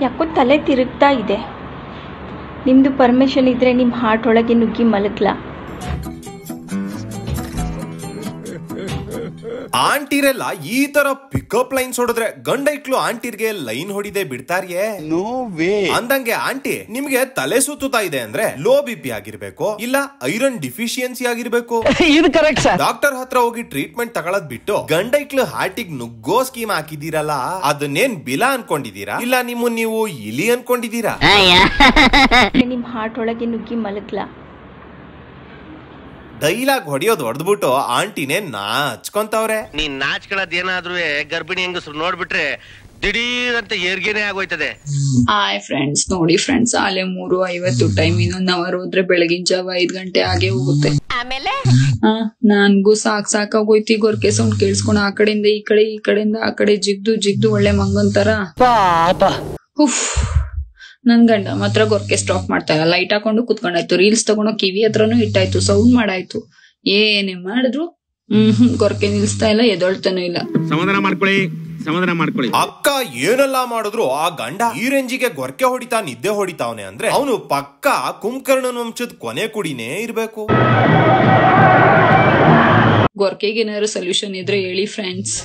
ಯಾಕೋ ತಲೆ ತಿರುಗ್ತಾ ಇದೆ. ನಿಮ್ಮದು ಪರ್ಮಿಷನ್ ಇದ್ದರೆ ನಿಮ್ಮ ಹಾರ್ಟ್ ಒಳಗೆ ನುಗ್ಗಿ ಮಲಗ್ಲಾ? ಆಂಟಿರೆಲ್ಲ ಈ ತರ ಪಿಕಪ್ ಲೈನ್ಸ್ ಹೊಡೆದ್ರೆ ಗಂಡ ಇಕ್ಲು ಆಂಟಿರ್ಗೆ ಲೈನ್ ಹೊಡಿದೆ ಬಿಡ್ತಾರಿಯೇ? No way. ಅಂದಂಗೆ ಆಂಟಿ, ನಿಮ್ಗೆ ತಲೆ ಸುತ್ತುತ್ತಾ ಇದೆ ಅಂದ್ರೆ ಲೋ ಬಿಪಿ ಆಗಿರ್ಬೇಕು, ಇಲ್ಲ ಐರನ್ ಡಿಫಿಷಿಯನ್ಸಿ ಆಗಿರ್ಬೇಕು. ಇದು ಕರೆಕ್ಟ್ ಸರ್. ಡಾಕ್ಟರ್ ಹತ್ರ ಹೋಗಿ ಟ್ರೀಟ್ಮೆಂಟ್ ತಗೊಳದ್ ಬಿಟ್ಟು ಗಂಡ ಇಕ್ಲು ಹಾರ್ಟಿಗ್ ನುಗ್ಗೋ ಸ್ಕೀಮ್ ಹಾಕಿದೀರಲ್ಲ, ಅದನ್ನೇನ್ ಬಿಲ ಅನ್ಕೊಂಡಿದೀರಾ ಇಲ್ಲ ನೀವು ಇಲಿ ಅನ್ಕೊಂಡಿದೀರಾ? ನಿಮ್ಮ ಹಾರ್ಟ್ ಒಳಗೆ ನುಗ್ಗಿ ಮಲಗ್ಲಾ? ಡೈಲಾಗ್ ಹೊಡೆಯೋದು ಹೊಡೆದ್ಬಿಟ್ಟು ಆಂಟಿನೇ ನಾಚ್ಕೊಂತವ್ರೆ. ನೀನ್ ನಾಚ್ಕೊಳ್ಳೋದೇನಾದ್ರೂ ಗರ್ಭಿಣಿ ಹೆಂಗಸ್ರು ನೋಡ್ಬಿಟ್ರೆ ದಿಢೀರ್ ಅಂತ ಏರ್ಗೇನೆ ಆಗೋಯ್ತದೆ. ಹಾಯ್ ಫ್ರೆಂಡ್ಸ್, ನೋಡಿ ಫ್ರೆಂಡ್ಸ್, ಆಲೆ 3:50 ಟೈಮ್. ಇನ್ನೊಂದ್ ಅವರ್ ಹೋದ್ರೆ ಬೆಳಗಿನ ಜಾವ 5 ಗಂಟೆ ಆಗೇ ಹೋಗುತ್ತೆ. ಆಮೇಲೆ ನನ್ಗೂ ಸಾಕಾಗೋಯ್ತಿ. ಗೊರ್ಕೆ ಸೌಂಡ್ ಕೇಳಿಸ್ಕೊಂಡು ಆ ಕಡೆಯಿಂದ ಈ ಕಡೆ, ಈ ಕಡೆಯಿಂದ ಆ ಕಡೆ ಜಿಗ್ದು ಒಳ್ಳೆ ಮಂಗಂತರ. ಉಫ್, ನನ್ ಗಂಡ ಮಾತ್ರ ಗೊರ್ಕೆ ಸ್ಟಾಪ್ ಮಾಡ್ತಾ ಇಲ್ಲ. ಲೈಟ್ ಹಾಕೊಂಡು ಕುತ್ಕೊಂಡಾಯ್ತು, ರೀಲ್ಸ್ ತಗೊಂಡು ಕಿವಿ ಹತ್ರನು ಇಟ್ಟಾಯ್ತು, ಸೌಂಡ್ ಮಾಡಾಯ್ತು. ಏನೇ ಮಾಡಿದ್ರು ಗೊರ್ಕೆ ನಿಲ್ಸ್ತಾ ಇಲ್ಲ, ಎದೊಳ್ತಾನೂ ಇಲ್ಲ. ಸಮಾಧಾನ ಮಾಡ್ಕೊಳ್ಳಿ ಅಕ್ಕ. ಏನೆಲ್ಲ ಮಾಡಿದ್ರು ಆ ಗಂಡ ಈ ರೇಂಜಿಗೆ ಗೊರ್ಕೆ ಹೊಡಿತಾ ನಿದ್ದೆ ಹೊಡಿತಾವನೆ ಅಂದ್ರೆ ಅವನು ಪಕ್ಕ ಕುಂಭಕರ್ಣನ ವಂಶದ ಕೊನೆ ಕುಡಿನೇ ಇರ್ಬೇಕು. ಗೊರ್ಕೆಗೆ ಏನಾದ್ರು ಸೊಲ್ಯೂಷನ್ ಇದ್ರೆ ಹೇಳಿ ಫ್ರೆಂಡ್ಸ್.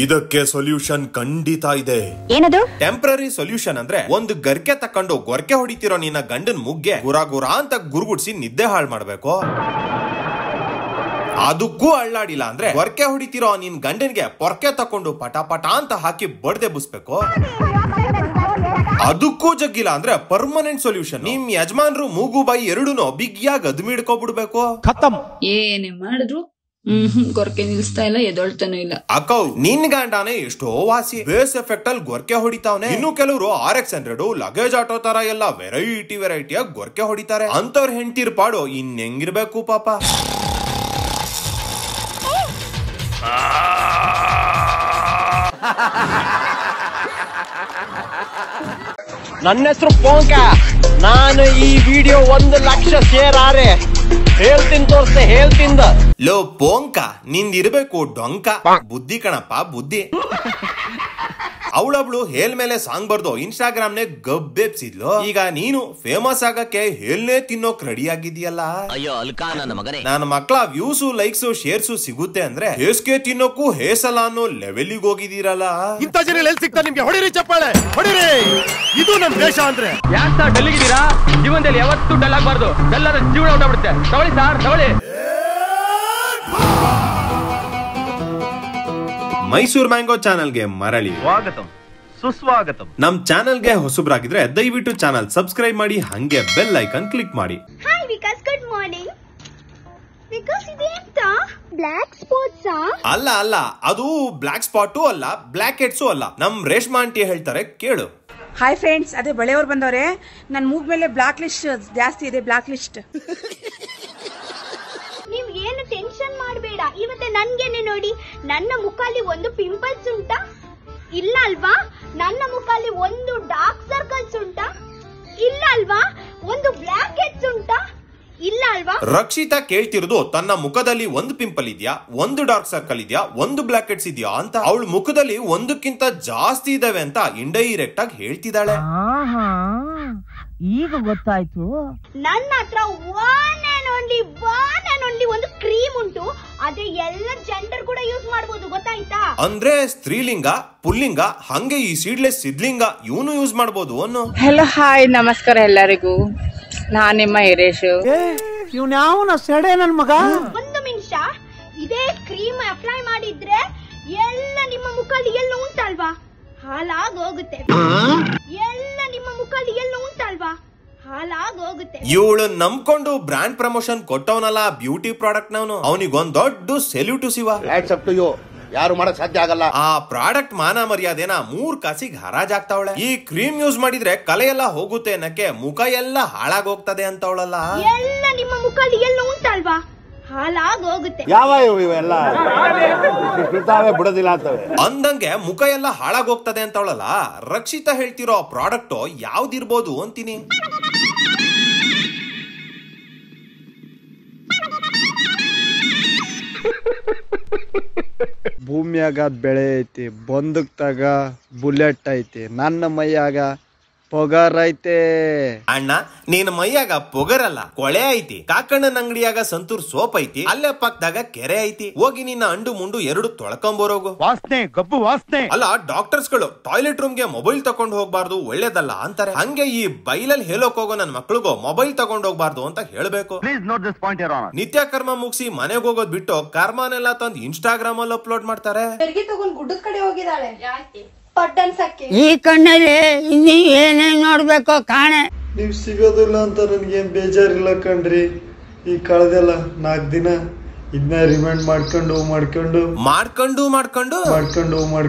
ಇದಕ್ಕೆ ಸೊಲ್ಯೂಷನ್ ಖಂಡಿತ ಇದೆ. ಏನದು? ಟೆಂಪರರಿ ಸೊಲ್ಯೂಷನ್ ಅಂದ್ರೆ ಒಂದು ಗರ್ಕೆ ತಕೊಂಡು ಗೊರ್ಕೆ ಹೊಡಿತಿರೋ ನಿನ್ನ ಗಂಡನ್ ಮುಗ್ಗೆ ಗುರ ಅಂತ ಗುರುಗುಡ್ಸಿ ನಿದ್ದೆ ಹಾಳು ಮಾಡ್ಬೇಕು. ಅದಕ್ಕೂ ಅಳ್ಳಾಡಿಲ್ಲ ಅಂದ್ರೆ ಗೊರ್ಕೆ ಹೊಡಿತಿರೋ ನಿನ್ ಗಂಡನ್ಗೆ ಪೊರ್ಕೆ ತಕೊಂಡು ಪಟ ಅಂತ ಹಾಕಿ ಬಡ್ದೆಬ್ಬಿಸ್ಬೇಕು. ಅದಕ್ಕೂ ಜಗ್ಗಿಲ್ಲ ಅಂದ್ರೆ ಪರ್ಮನೆಂಟ್ ಸೊಲ್ಯೂಷನ್, ನಿಮ್ ಯಜಮಾನ್ರು ಮೂಗು ಬಾಯಿ ಎರಡೂನು ಬಿಗಿಯಾಗಿ ಅದ್ಮಿಡ್ಕೊಬಿಡ್ಬೇಕು. ಏನೇ ಮಾಡಿದ್ರು ಗೊರ್ಕೆ ನಿಲ್ಸ್ತಾ ಇಲ್ಲ, ಎದೊಳ್ತಾನೂ ಇಲ್ಲ. ಅಕ್ಕ, ನಿನ್ ಗಂಡಾನೆ ಎಷ್ಟೋ ವಾಸಿ ಬೇಸ್ ಎಫೆಕ್ಟ್ ಅಲ್ಲಿ ಗೊರ್ಕೆ ಹೊಡಿತಾವನೆ. ಇನ್ನು ಕೆಲವರು RX100 ಲಗೇಜ್ ಆಟೋ ತರ ಎಲ್ಲ ವೆರೈಟಿಯಾಗಿ ಗೊರ್ಕೆ ಹೊಡಿತಾರೆ. ಅಂತವ್ರ ಹೆಂಡತಿರ್ ಪಾಡು ಹೆಂಗಿರ್ಬೇಕು ಪಾಪ. ನನ್ನ ಹೆಸರು ಪೋಂಕ. ನಾನು ಈ ವಿಡಿಯೋ 1 ಲಕ್ಷ ಶೇರ್ ಆರೆ ಹೇಳ್ತೀನಿ, ತೋರ್ಸೆ ಹೇಳ್ತಿಂದ. ಲೋ ಪೋಂಕ, ನಿಂದಿರ್ಬೇಕು ಡೊಂಕ. ಬುದ್ಧಿ ಕಣಪ್ಪ, ಬುದ್ಧಿ. ಅವಳೊಬ್ಳು ಹೇಲ್ ಮೇಲೆ ಸಾಂಗ್ ಬರ್ದು ಇನ್ಸ್ಟಾಗ್ರಾಮ್ ನೇ ಗಬ್ಬೆಪ್ಸಿದ್ಲು. ಈಗ ನೀನು ಫೇಮಸ್ ಆಗಕ್ಕೆ ಹೇಲ್ನೇ ತಿನ್ನೋಕ್ ರೆಡಿ ಆಗಿದೆಯಲ್ಲ. ಅಯ್ಯೋ ಅಲ್ಕಾ ನನ್ನ ಮಗನೇ, ನನ್ನ ಮಕ್ಕಳ ವ್ಯೂಸು ಲೈಕ್ಸ್ ಶೇರ್ಸು ಸಿಗುತ್ತೆ ಅಂದ್ರೆ ಹೇಸ್ಗೆ ತಿನ್ನೋಕು ಹೇಸಲ್ಲ ಅನ್ನೋ ಲೆವೆಲ್ಗೆ ಹೋಗಿದ್ದೀರಲ್ಲ. ಇಂಥ ಜನ ಎಲ್ಲಿ ಸಿಗ್ತಾ ನಿಮ್ಗೆ? ಹೊಡಿರಿ ಚಪ್ಪಾಳೆ, ಹೊಡಿರಿ. ಇದು ನಮ್ ದೇಶ ಅಂದ್ರೆ. ಯಾಕೆ ಸರ್ ಡಲ್ಲಿಗಿದ್ದೀರಾ? ಜೀವನದಲ್ಲಿ ಯಾವತ್ತೂ ಡಲ್ ಆಗಬಾರ್ದು. ಡಲ್ ಆದ್ರೆ ಜೀವನ ಹೊರಟೋಗ್ಬಿಡುತ್ತೆ. ತಗೊಳ್ಳಿ ಸರ್, ತಗೊಳ್ಳಿ. ಮೈಸೂರ್ ಮ್ಯಾಂಗೋ ಚಾನಲ್ಗೆ ಮರಳಿ ಸ್ವಾಗತಂ ಸುಸ್ವಾಗತಂ. ನಮ್ ಚಾನಲ್ಗೆ ಹೊಸಬ್ರಾಗಿದ್ರೆ ದಯವಿಟ್ಟು ಚಾನಲ್ ಸಬ್ಸ್ಕ್ರೈಬ್ ಮಾಡಿ, ಹಂಗೆ ಬೆಲ್ ಐಕನ್ ಕ್ಲಿಕ್ ಮಾಡಿ. Hi Vikas, good morning. Vikas ಇದೆಂತ ಬ್ಲಾಕ್ ಸ್ಪಾಟ್ಸ್? ಅಲ್ಲ, ಅದು ಬ್ಲಾಕ್ ಸ್ಪಾಟು ಅಲ್ಲ, ಬ್ಲಾಕ್ ಹೆಡ್ಸು ಅಲ್ಲ. ನಮ್ ರೇಷ್ಮಾ ಆಂಟಿ ಹೇಳ್ತಾರೆ, ಕೇಳು. ಹಾಯ್ ಫ್ರೆಂಡ್ಸ್, ಅದೇ ಬೆಳೆಯವ್ರು ಬಂದವ್ರೆ. ನನ್ನ ಮೂಗ್ ಮೇಲೆ ಬ್ಲಾಕ್ ಲಿಸ್ಟ್ ಜಾಸ್ತಿ ಇದೆ, ಬ್ಲಾಕ್ ಲಿಸ್ಟ್. ನೀವ್ ಏನು ಟೆನ್ಷನ್ ಮಾಡಬೇಡ. ಇವತ್ತೆ ನನ್ಗೇನೆ ನೋಡಿ, ನನ್ನ ಮುಖದಲ್ಲಿ ಒಂದು ಪಿಂಪಲ್ಸ್ ಉಂಟಾ? ಇಲ್ಲ ಅಲ್ವಾ? ನನ್ನ ಮುಖದಲ್ಲಿ ಒಂದು ಡಾರ್ಕ್ ಸರ್ಕಲ್ಸ್ ಉಂಟಾ? ಇಲ್ಲ ಅಲ್ವಾ? ಒಂದು ಬ್ಲಾಕ್ ಹೆಡ್ಸ್ ಉಂಟಾ? ಇಲ್ಲ ಅಲ್ವಾ? ರಕ್ಷಿತಾ ಕೇಳ್ತಿರೋದು ತನ್ನ ಮುಖದಲ್ಲಿ ಒಂದು ಪಿಂಪಲ್ ಇದೆಯಾ, ಒಂದು ಡಾರ್ಕ್ ಸರ್ಕಲ್ ಇದೆಯಾ, ಒಂದು ಬ್ಲಾಕ್ ಹೆಡ್ಸ್ ಇದೆಯಾ ಅಂತ. ಅವಳ ಮುಖದಲ್ಲಿ ಒಂದಕ್ಕಿಂತ ಜಾಸ್ತಿ ಇದಾವೆ ಅಂತ ಇಂಡೈರೆಕ್ಟ್ ಆಗಿ ಹೇಳ್ತಿದ್ದಾಳೆ. ಈಗ ಗೊತ್ತಾಯ್ತು. ನನ್ನ ಹತ್ರ ಒನ್ ಅಂಡ್ ಓನ್ಲಿ ಒಂದು ಕ್ರೀಮ್ ಉಂಟು. ಅದೇ ಎಲ್ಲ ಜೆಂಡರ್ ಕೂಡ ಯೂಸ್ ಮಾಡಬಹುದು, ಗೊತ್ತಾಯ್ತಾ? ಅಂದ್ರೆ ಸ್ತ್ರೀಲಿಂಗ, ಪುಲ್ಲಿಂಗ, ಹಂಗೆ ಈ ಸೀಡ್ಲೆಸ್ ಸಿದ್ಲಿಂಗ ಇವನು ಯೂಸ್ ಮಾಡಬಹುದು ಅನ್ನೋ. ಹೆಲೋ, ಹಾಯ್, ನಮಸ್ಕಾರ ಎಲ್ಲರಿಗೂ. ನಾನ್ ನಿಮ್ಮ ಹಿರೇಶು. ಇವ್ನ್ಯಾವನ ಸೆಡೆ ನನ್ ಮಗ. ಒಂದು ನಿಮಿಷ, ಇದೇ ಕ್ರೀಮ್ ಅಪ್ಲೈ ಮಾಡಿದ್ರೆ ಎಲ್ಲ ನಿಮ್ಮ ಮುಖದಲ್ಲಿ ಎಲ್ಲ ಉಂಟಲ್ವಾ ಹಾಳಾಗೋಗುತ್ತೆ. ಎಲ್ಲ ನಿಮ್ಮ ಮುಖದಲ್ಲಿ ಎಲ್ಲ ಉಂಟಲ್ವಾ ಹಾಳಾಗೋಗುತ್ತೆ. ಇವಳು ನಂಬ್ಕೊಂಡು ಬ್ರಾಂಡ್ ಪ್ರಮೋಷನ್ ಕೊಟ್ಟವನಲ್ಲ ಬ್ಯೂಟಿ ಪ್ರಾಡಕ್ಟ್ ನವನು, ಅವನಿಗೊಂದ್ ದೊಡ್ಡ ಸೆಲ್ಯೂಟ್ ಶಿವ. ಯಾರು ಮಾಡಕ್ ಸಾಧ್ಯ ಆಗಲ್ಲ. ಆ ಪ್ರಾಡಕ್ಟ್ ಮಾನ ಮರ್ಯಾದೆನ 3 ಕಾಸಿಗೆ ಹರಾಜಾಗ್ತಾವಳೆ. ಈ ಕ್ರೀಮ್ ಯೂಸ್ ಮಾಡಿದ್ರೆ ಕಲೆ ಎಲ್ಲ ಹೋಗುತ್ತೆ ಅನ್ನಕ್ಕೆ ಮುಖ ಎಲ್ಲ ಹಾಳಾಗೋಗ್ತದೆ ಅಂತವಳಲ್ಲ. ಎಲ್ಲ ನಿಮ್ಮ ಮುಖದಲ್ಲಿ ಎಲ್ಲ ಉಂಟಲ್ವಾ ಹಾಳಾಗೋಗುತ್ತೆ. ಯಾವ ಇವೆಲ್ಲ ಬಿಡೋದಿಲ್ಲ ಅಂತವೆ ಅಂದಂಗೆ ಮುಖ ಎಲ್ಲ ಹಾಳಾಗೋಗ್ತದೆ ಅಂತವಳಲ್ಲ. ರಕ್ಷಿತಾ ಹೇಳ್ತಿರೋ ಪ್ರಾಡಕ್ಟ್ ಯಾವ್ದಿರ್ಬೋದು ಅಂತೀನಿ. ಭೂಮಿಯಾಗ ಬೆಳೆ ಐತಿ, ಬಂದಕ್ತಾಗ ಬುಲೆಟ್ ಐತಿ, ನನ್ನ ಮೈಯಾಗ ಪೊಗರ್ ಐತೆ. ಅಣ್ಣ ನೀನ್ ಮೈಯಾಗ ಪೊಗರಲ್ಲ ಕೊಳೆ ಐತಿ. ಕಾಕಣ್ಣನ ಅಂಗಡಿಯಾಗ ಸಂತೂರ್ ಸೋಪ್ ಐತಿ, ಅಲ್ಲೇ ಪಕ್ಕದಾಗ ಕೆರೆ ಐತಿ. ಹೋಗಿ ನಿನ್ನ ಅಂಡು ಮುಂಡು ಎರಡು ತೊಳ್ಕೊಂಬರೋಗು. ವಾಸನೆ ಗಬ್ಬು ವಾಸನೆ. ಅಲ್ಲ ಡಾಕ್ಟರ್ಸ್ ಗಳು ಟಾಯ್ಲೆಟ್ ರೂಮ್ ಗೆ ಮೊಬೈಲ್ ತಗೊಂಡ್ ಹೋಗ್ಬಾರ್ದು ಒಳ್ಳೇದಲ್ಲ ಅಂತಾರೆ. ಹಂಗೆ ಈ ಬೈಲಲ್ಲಿ ಹೇಳೋಕ್ ಹೋಗೋ ನನ್ ಮಕ್ಳಿಗೂ ಮೊಬೈಲ್ ತಗೊಂಡ್ ಹೋಗ್ಬಾರ್ದು ಅಂತ ಹೇಳ್ಬೇಕು. ನಿತ್ಯ ಕರ್ಮ ಮುಗಿಸಿ ಮನೆಗೆ ಹೋಗೋದ್ ಬಿಟ್ಟು ಕರ್ಮನೆಲ್ಲ ತಂದು ಇನ್ಸ್ಟಾಗ್ರಾಮ್ ಅಲ್ಲಿ ಅಪ್ಲೋಡ್ ಮಾಡ್ತಾರೆ. ಗುಡ್ಡದ ಕಡೆ ಹೋಗಿದ್ದಾಳೆ ಈ ಕಣ್ಣಲ್ಲಿ ಇನ್ನೀ ಏನೇನ್ ನೋಡ್ಬೇಕೋ ಕಾಣೆ. ನೀವ್ ಸಿಗೋದಿಲ್ಲ ಅಂತ ನನ್ಗೇನ್ ಬೇಜಾರಿಲ್ಲ ಕಣ್ರಿ. ಈ ಕಳೆದೆಲ್ಲ 4 ದಿನ ಇದನ್ನ ರಿಮೈಂಡ್ ಮಾಡ್ಕೊಂಡು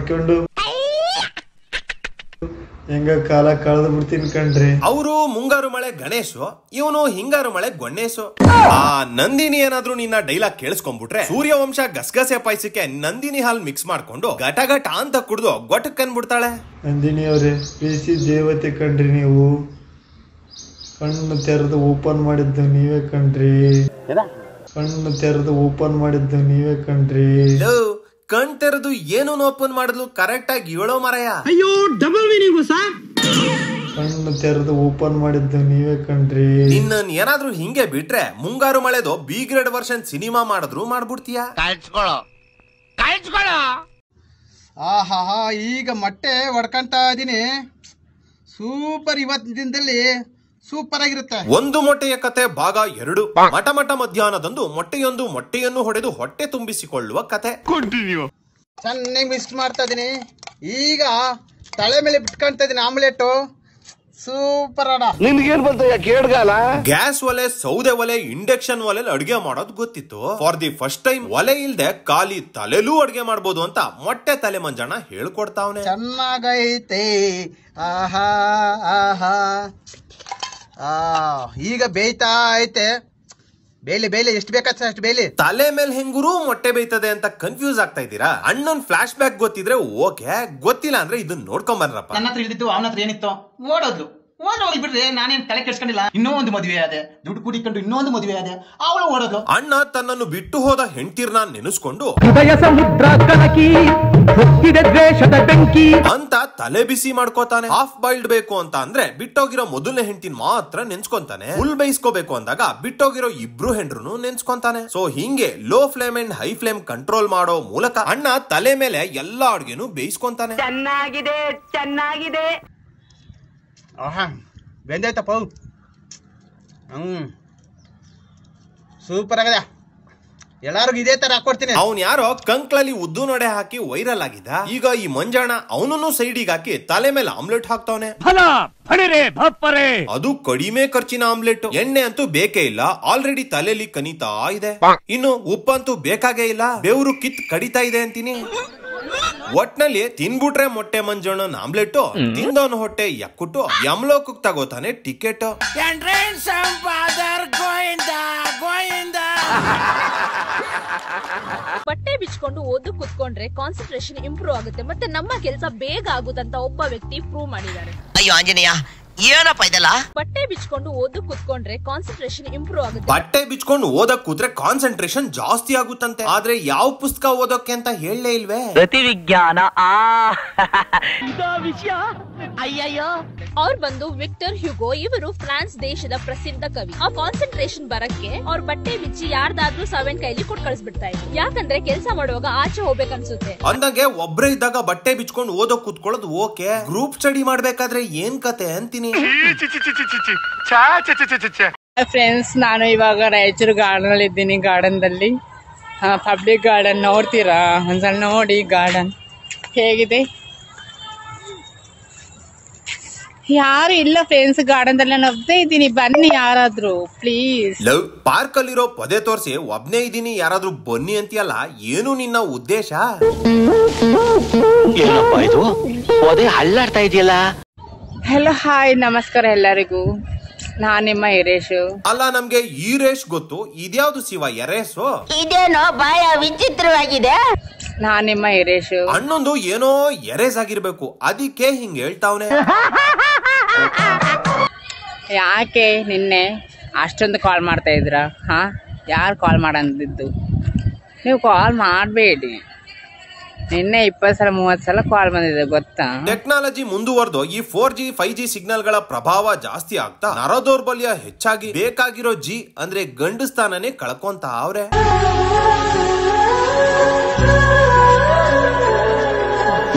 ಹೆಂಗ ಕಾಲ ಕಳೆದು ಬಿಡ್ತೀನಿ ಕಣ್ರಿ. ಅವರು ಮುಂಗಾರು ಮಳೆ ಗಣೇಶ್, ಇವನು ಹಿಂಗಾರು ಮಳೆ ಗೊಣ್ಣೇಶು. ಆ ನಂದಿನಿ ಏನಾದ್ರು ನಿನ್ನ ಡೈಲಾಗ್ ಕೇಳಿಸ್ಕೊಂಡ್ಬಿಟ್ರೆ ಸೂರ್ಯವಂಶ ಗಸಗಸೆ ಪಾಯಸಕ್ಕೆ ನಂದಿನಿ ಹಾಲ್ ಮಿಕ್ಸ್ ಮಾಡ್ಕೊಂಡು ಘಟ ಘಟ ಅಂತ ಕುಡ್ದು ಗೊಟ್ಟಕ್ ಕಂಡ್ಬಿಡ್ತಾಳೆ. ನಂದಿನಿ ಅವರೇ ಪ್ರೀತಿ ದೇವತೆ ಕಣ್ರಿ. ನೀವು ಕಣ್ಣು ತೆರೆದು ಓಪನ್ ಮಾಡಿದ್ದು ನೀವೇ ಕಣ್ರಿ. ಕಣ್ ತೆರೆದು ಏನು ಓಪನ್ ಮಾಡಿದ್ಲು ಕರೆಕ್ಟ್ ಆಗಿ ಹೇಳೋ ಮರಯ. ಅಯ್ಯೋ ಡಬಲ್ ಮೀನಿಂಗ್ ಕಣ್ಣು ತೆರೆದು ಓಪನ್ ಮಾಡಿದ್ದು ನೀವೇ ಕಣ್ರಿ. ನಿನ್ನ ಏನಾದ್ರೂ ಹಿಂಗೆ ಬಿಟ್ರೆ ಮುಂಗಾರು ಮಳೆದು ಬಿ ಗ್ರೇಡ್ ವರ್ಷನ್ ಸಿನಿಮಾ ಮಾಡಿದ್ರು ಮಾಡ್ಬಿಡ್ತೀಯ. ಆಹಾ ಈಗ ಮೊಟ್ಟೆ ಹೊಡ್ಕಂತ ಇದೀನಿ. ಸೂಪರ್. ಇವತ್ತಿನ ದಿನದಲ್ಲಿ ಸೂಪರ್ ಆಗಿರುತ್ತೆ. ಒಂದು ಮೊಟ್ಟೆಯ ಕತೆ ಭಾಗ 2. ಮಠ ಮಧ್ಯಾಹ್ನದಂದು ಮೊಟ್ಟೆಯನ್ನು ಹೊಡೆದು ಹೊಟ್ಟೆ ತುಂಬಿಸಿಕೊಳ್ಳುವ ಕತೆ. ಕಂಟಿನ್ಯೂ. ಚೆನ್ನಾಗಿ ಮಿಕ್ಸ್ ಮಾಡ್ತಾ ಇದೀನಿ. ಈಗ ತಲೆ ಮೇಲೆ ಬಿಟ್ಕೊಂತ ಇದೀನಿ ಆಮ್ಲೆಟ್. ಸೂಪರ್ ಅಡ. ನಿನ್ಗೇನ್ ಬಂತ ಕೇಳ್ಗಾಲ? ಗ್ಯಾಸ್ ಒಲೆ, ಸೌದೆ ಒಲೆ, ಇಂಡಕ್ಷನ್ ಒಲೆ ಅಡ್ಗೆ ಮಾಡೋದು ಗೊತ್ತಿತ್ತು. ಫಾರ್ ದಿ ಫಸ್ಟ್ ಟೈಮ್ ಒಲೆ ಇಲ್ದೆ ಖಾಲಿ ತಲೆಲೂ ಅಡ್ಗೆ ಮಾಡ್ಬೋದು ಅಂತ ಮೊಟ್ಟೆ ತಲೆ ಮಂಜಣ್ಣ ಹೇಳ್ಕೊಡ್ತಾವನೆ. ಚೆನ್ನಾಗೈತೆ. ಆಹಾ ಆಹಾ. ಈಗ ಬೇಯ್ತಾ ಐತೆ. ಬೇಲಿ ಎಷ್ಟು ಬೇಕಾಗ್ತದೆ ಅಷ್ಟು ಬೇಲಿ. ತಲೆ ಮೇಲೆ ಹೆಂಗುರು ಮೊಟ್ಟೆ ಬೇಯ್ತದೆ ಅಂತ ಕನ್ಫ್ಯೂಸ್ ಆಗ್ತಾ ಇದ್ದೀರಾ? ಅಣ್ಣನ್ ಫ್ಲಾಶ್ ಬ್ಯಾಕ್ ಗೊತ್ತಿದ್ರೆ ಓಕೆ, ಗೊತ್ತಿಲ್ಲ ಅಂದ್ರೆ ಇದನ್ನ ನೋಡ್ಕೊಂಡ್ ಬನ್ರಪ್ಪ. ನನ್ನ ಹತ್ರ ಇದ್ದಿತ್ತು, ಅವನ ಹತ್ರ ಏನಿತ್ತು, ಓಡೋದ್ಲು. ಹೋಗಿ ಬಿಡ್ರಿ, ನಾನೇನ್ ತಲೆ ಕೆಡ್ಸ್ಕೊಂಡಿಲ್ಲ. ಇನ್ನೂ ಒಂದು ಮದುವೆ ಆದೆ, ದುಡ್ಡು ಕುಡಿಕೊಂಡು ಇನ್ನೊಂದು ಮದುವೆ ಆದೆ, ಅವಳು ಓಡೋದ್ಲು. ಅಣ್ಣ ತನ್ನನ್ನು ಬಿಟ್ಟು ಹೋದ ಹೆಂಡ್ತಿರ್ನ ನೆನೆಸ್ಕೊಂಡು ಹೃದಯ ಸಮುದ್ರ ಕಲಕಿ ಹೊತ್ತಿದೆ ದ್ವೇಷದ ಬೆಂಕಿ ಅಂತ ತಲೆ ಬಿಸಿ ಮಾಡ್ಕೋತಾನೆ. ಹಾಫ್ ಬಾಯ್ಲ್ಡ್ ಬೇಕು ಅಂತ ಅಂದ್ರೆ ಬಿಟ್ಟೋಗಿರೋ ಮೊದಲನೇ ಹೆಂಡತಿನ ಮಾತ್ರ ನೆನ್ಸ್ಕೊಂತಾನೆ. ಫುಲ್ ಬೇಯಿಸ್ಕೋಬೇಕು ಅಂದಾಗ ಬಿಟ್ಟೋಗಿರೋ ಇಬ್ರು ಹೆಂಡ್ರು ನೆನ್ಸ್ಕೊಂತಾನೆ. ಸೊ ಹಿಂಗೆ low flame and high flame control ಮಾಡೋ ಮೂಲಕ ಅಣ್ಣ ತಲೆ ಮೇಲೆ ಎಲ್ಲಾ ಅಡ್ಗೆನು ಬೇಯಿಸ್ಕೊಂತಾನೆ. ಚೆನ್ನಾಗಿದೆ. ಆಹಾ ಬೆಂದಾಯ್ತಪ್ಪ. ಸೂಪರ್ ಆಗದ. ಎಲ್ಲಾರ್ಗು ಇದೇ ತರ ಹಾಕೊಡ್ತೀನಿ. ಅವ್ನ್ ಯಾರೋ ಕಂಕ್ಳಲ್ಲಿ ಉದ್ದು ನಡೆ ಹಾಕಿ ವೈರಲ್ ಆಗಿದ್ದ. ಈಗ ಈ ಮಂಜಾಣ ಅವನನ್ನು ಸೈಡಿಗೆ ಹಾಕಿ ತಲೆ ಮೇಲೆ ಆಮ್ಲೆಟ್ ಹಾಕ್ತಾವನೆ. ಅದು ಕಡಿಮೆ ಖರ್ಚಿನ ಆಮ್ಲೆಟ್. ಎಣ್ಣೆ ಅಂತೂ ಬೇಕೇ ಇಲ್ಲ, ಆಲ್ರೆಡಿ ತಲೆಯಲ್ಲಿ ಕನಿತಾ ಇದೆ. ಇನ್ನು ಉಪ್ಪಂತೂ ಬೇಕಾಗೇ ಇಲ್ಲ, ಬೆವರು ಕಿತ್ ಕಡಿತಾ ಇದೆ ಅಂತೀನಿ. ಒಟ್ನಲ್ಲಿ ತಿನ್ಬಿಟ್ರೆ ಮೊಟ್ಟೆ ಮಂಜಣ್ಣನ ಆಮ್ಲೆಟ್, ತಿಂದವನ ಹೊಟ್ಟೆ ಯಕ್ಕುಟ್ಟು ಯಮಲೋಕಕ್ ತಗೋತಾನೆ ಟಿಕೆಟ್. ಬಟ್ಟೆ ಬಿಚ್ಕೊಂಡು ಓದು ಕುತ್ಕೊಂಡ್ರೆ ಕಾನ್ಸಂಟ್ರೇಷನ್ ಇಂಪ್ರೂವ್ ಆಗುತ್ತೆ, ಮತ್ತೆ ನಮ್ಮ ಕೆಲಸ ಬೇಗ ಆಗುತ್ತಂತ ಒಬ್ಬ ವ್ಯಕ್ತಿ ಪ್ರೂವ್ ಮಾಡಿದ್ದಾರೆ. ಅಯ್ಯೋ ಆಂಜನೇಯ, ಏನಪ್ಪ ಇದೆಲ್ಲ? ಬಟ್ಟೆ ಬಿಚ್ಕೊಂಡು ಓದು ಕುತ್ಕೊಂಡ್ರೆ ಕಾನ್ಸಂಟ್ರೇಷನ್ ಇಂಪ್ರೂವ್ ಆಗುತ್ತೆ. ಬಟ್ಟೆ ಬಿಚ್ಕೊಂಡು ಓದಕ್ ಕೂತ್ರೆ ಕಾನ್ಸಂಟ್ರೇಷನ್ ಜಾಸ್ತಿ ಆಗುತ್ತಂತೆ. ಆದ್ರೆ ಯಾವ ಪುಸ್ತಕ ಓದೋಕೆ ಅಂತ ಹೇಳಲೇ ಇಲ್ವೇ? ಪ್ರತಿ ವಿಜ್ಞಾನ. ವಿಷಯ ಅಯ್ಯಯ್ಯೋ. ಅವ್ರು ಬಂದು ವಿಕ್ಟರ್ ಹ್ಯೂಗೋ. ಇವರು ಫ್ರಾನ್ಸ್ ದೇಶದ ಪ್ರಸಿದ್ಧ ಕವಿ. ಆ ಕಾನ್ಸಂಟ್ರೇಷನ್ ಬರಕ್ಕೆ ಅವ್ರ ಬಟ್ಟೆ ಬಿಚ್ಚಿ ಯಾರ್ದಾದ್ರೂ 7 ಕೈಲಿ ಕೊಟ್ಟು ಕಳಿಸ್ಬಿಡ್ತಾ ಇದ್ರು. ಯಾಕಂದ್ರೆ ಕೆಲಸ ಮಾಡುವಾಗ ಆಚೆ ಹೋಗ್ಬೇಕನ್ಸುತ್ತೆ. ಅಂದಂಗೆ ಒಬ್ರೇ ಇದ್ದಾಗ ಬಟ್ಟೆ ಬಿಚ್ಕೊಂಡು ಓದೋಕ್ ಕೂತ್ಕೊಳ್ಳೋದು ಓಕೆ, ಗ್ರೂಪ್ ಸ್ಟಡಿ ಮಾಡ್ಬೇಕಾದ್ರೆ ಏನ್ ಕತೆ ಅಂತೀನಿ. ಫ್ರೆಂಡ್ಸ್, ನಾನು ಇವಾಗ ರಾಯಚೂರು ಗಾರ್ಡನ್ ಅಲ್ಲಿ ಇದ್ದೀನಿ. ಗಾರ್ಡನ್ ದಲ್ಲಿ ಪಬ್ಲಿಕ್ ಗಾರ್ಡನ್ ನೋಡ್ತೀರಾ? ಒಂದ್ಸಲ ನೋಡಿ ಗಾರ್ಡನ್ ಹೇಗಿದೆ. ಯಾರು ಇಲ್ಲ ಫ್ರೆಂಡ್ಸ್ ಗಾರ್ಡನ್ ದಲ್ಲಿ. ನಾನು ಒಬ್ಬನೇ ಇದ್ದೀನಿ, ಬನ್ನಿ ಯಾರಾದ್ರೂ ಪ್ಲೀಸ್. ಪಾರ್ಕ್ ಅಲ್ಲಿರೋ ಪೊದೆ ತೋರಿಸಿ ಒಬ್ನೇ ಇದ್ದೀನಿ ಯಾರಾದ್ರೂ ಬನ್ನಿ ಅಂತೀಯಲ್ಲ, ಏನು ನಿನ್ನ ಉದ್ದೇಶ? ಏನಪ್ಪ ಇದು ಪೊದೆ ಹಳ್ಳಾಡ್ತಾ ಇದೆಯಲ್ಲ? ಹಲೋ ಹಾಯ್ ನಮಸ್ಕಾರ ಎಲ್ಲರಿಗೂ. ನಾನ್ ನಿಮ್ಮ ಹಿರೇಶು. ಅಲ್ಲ, ನಮ್ಗೆ ಈರೇಶ್ ಗೊತ್ತು, ಇದ್ಯಾವ್ದು ಶಿವ ಎರೇಸು? ಇದೇನೋ ಬಾಯ ವಿಚಿತ್ರವಾಗಿದೆ. ನಾನ್ ನಿಮ್ಮ ಹಿರೇಶು. ಅಣ್ಣೊಂದು ಏನೋ ಎರೇಸ್ ಆಗಿರ್ಬೇಕು, ಅದಕ್ಕೆ ಹಿಂಗ್ ಹೇಳ್ತಾವ್ನೆ. ಯಾಕೆ ನಿನ್ನೆ ಅಷ್ಟೊಂದು ಕಾಲ್ ಮಾಡ್ತಾ ಇದ್ರ? ಯಾರು ಕಾಲ್ ಮಾಡಂದಿದ್ದು? ನೀವು ಕಾಲ್ ಮಾಡಬೇಡಿ. ನಿನ್ನೆ 20 ಸಲ 30 ಸಲ ಕಾಲ್ ಬಂದಿದೆ ಗೊತ್ತಾ. ಟೆಕ್ನಾಲಜಿ ಮುಂದುವರೆದು ಈ 4G 5G ಸಿಗ್ನಲ್ ಗಳ ಪ್ರಭಾವ ಜಾಸ್ತಿ ಆಗ್ತಾ ನರದೌರ್ಬಲ್ಯ ಹೆಚ್ಚಾಗಿ ಬೇಕಾಗಿರೋ ಜಿ ಅಂದ್ರೆ ಗಂಡು ಸ್ಥಾನನೇ ಕಳ್ಕೊಂತ ಅವ್ರೆ.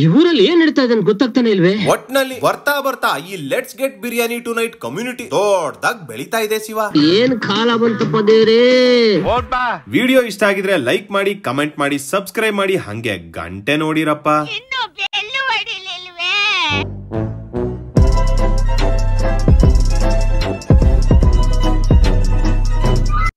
ಇವರಲ್ಲಿ ಏನ್ ನಡೀತಾ ಇದೆ ಅಂತ ಗೊತ್ತಾಗ್ತಾನೆ ಇಲ್ವೇ. ಒಟ್ನಲ್ಲಿ ಬರ್ತಾ ಈ let's get biryani tonight community ದೊಡ್ಡದಾಗಿ ಬೆಳೀತಾ ಇದೆ ಶಿವ. ಏನ್ ಕಾಲ ಬಂತಪ್ಪ ದೇವ್ರೇ. ವಿಡಿಯೋ ಇಷ್ಟ ಆಗಿದ್ರೆ ಲೈಕ್ ಮಾಡಿ, ಕಮೆಂಟ್ ಮಾಡಿ, ಸಬ್ಸ್ಕ್ರೈಬ್ ಮಾಡಿ, ಹಂಗೆ ಗಂಟೆ ನೋಡಿರಪ್ಪ.